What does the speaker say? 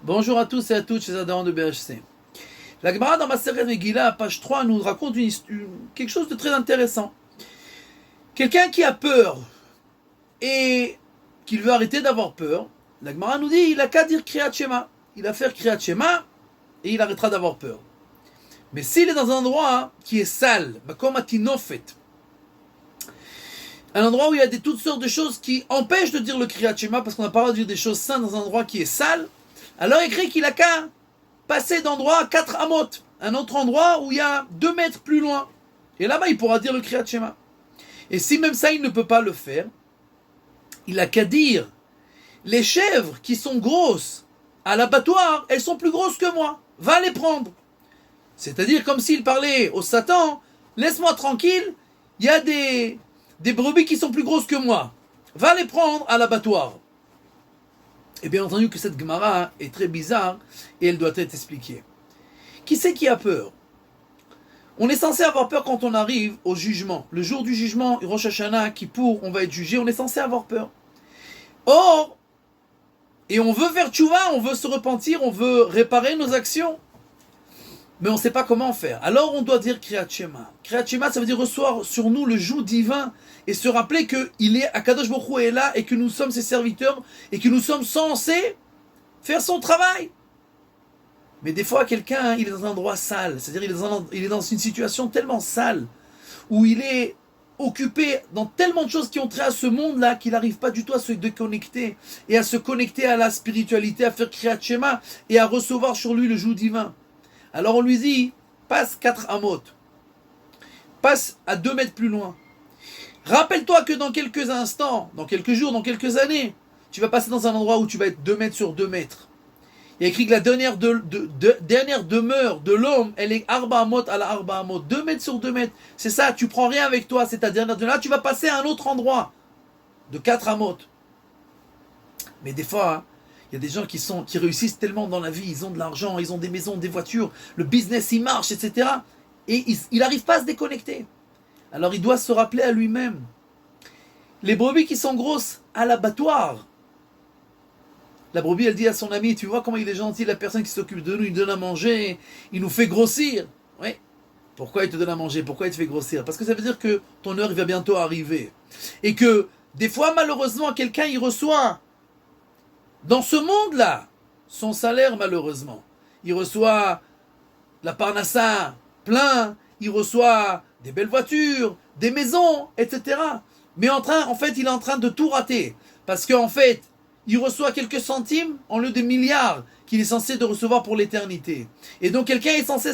Bonjour à tous et à toutes chez Adhérents de BHC. La Gemara dans Maseret Megillah, page 3, nous raconte quelque chose de très intéressant. Quelqu'un qui a peur et qui veut arrêter d'avoir peur, la Gemara nous dit il a qu'à dire Kriyat Shema. Il va faire Kriyat Shema et il arrêtera d'avoir peur. Mais s'il est dans un endroit qui est sale, comme à Tinofet, un endroit où il y a toutes sortes de choses qui empêchent de dire le Kriyat Shema parce qu'on n'a pas le droit de dire des choses saines dans un endroit qui est sale, alors écrit qu'il a qu'à passer d'endroit à 4 amot, un autre endroit où il y a 2 mètres plus loin. Et là-bas, il pourra dire le Kriyat Shema. Et si même ça, il ne peut pas le faire, il a qu'à dire les chèvres qui sont grosses à l'abattoir, elles sont plus grosses que moi. Va les prendre. C'est-à-dire comme s'il parlait au Satan, laisse-moi tranquille, il y a des brebis qui sont plus grosses que moi. Va les prendre à l'abattoir. Et bien entendu que cette Gemara est très bizarre et elle doit être expliquée. Qui c'est qui a peur? On est censé avoir peur quand on arrive au jugement. Le jour du jugement, Rosh Hashanah, Kippour, on va être jugé, on est censé avoir peur. Or, et on veut faire tchouva, on veut se repentir, on veut réparer nos actions. Mais on ne sait pas comment faire. Alors on doit dire Kriyat Shema. Kriyat Shema, ça veut dire recevoir sur nous le joug divin et se rappeler que Akadosh Baruch Hu est là et que nous sommes ses serviteurs et que nous sommes censés faire son travail. Mais des fois, quelqu'un, il est dans un endroit sale, c'est-à-dire il est dans une situation tellement sale où il est occupé dans tellement de choses qui ont trait à ce monde-là qu'il n'arrive pas du tout à se déconnecter et à se connecter à la spiritualité, à faire Kriyat Shema et à recevoir sur lui le joug divin. Alors on lui dit, passe 4 amot, passe à 2 mètres plus loin. Rappelle-toi que dans quelques instants, dans quelques jours, dans quelques années, tu vas passer dans un endroit où tu vas être 2 mètres sur 2 mètres. Il y a écrit que la dernière demeure de l'homme, elle est arba amot à la arba amot, 2 mètres sur 2 mètres. C'est ça, tu prends rien avec toi, c'est ta dernière demeure. Là, tu vas passer à un autre endroit de 4 amot. Mais des fois, hein, il y a des gens qui réussissent tellement dans la vie, ils ont de l'argent, ils ont des maisons, des voitures, le business il marche, etc. Et il n'arrive pas à se déconnecter. Alors il doit se rappeler à lui-même. Les brebis qui sont grosses à l'abattoir. La brebis, elle dit à son ami, tu vois comment il est gentil, la personne qui s'occupe de nous, il donne à manger, il nous fait grossir. Oui. Pourquoi il te donne à manger? Pourquoi il te fait grossir? Parce que ça veut dire que ton heure il va bientôt arriver. Et que des fois, malheureusement, quelqu'un il reçoit dans ce monde-là, son salaire, malheureusement. Il reçoit la parnassa plein, il reçoit des belles voitures, des maisons, etc. Mais en fait, il est en train de tout rater. Parce qu'en fait, il reçoit quelques centimes en lieu de milliards qu'il est censé de recevoir pour l'éternité. Et donc, quelqu'un est censé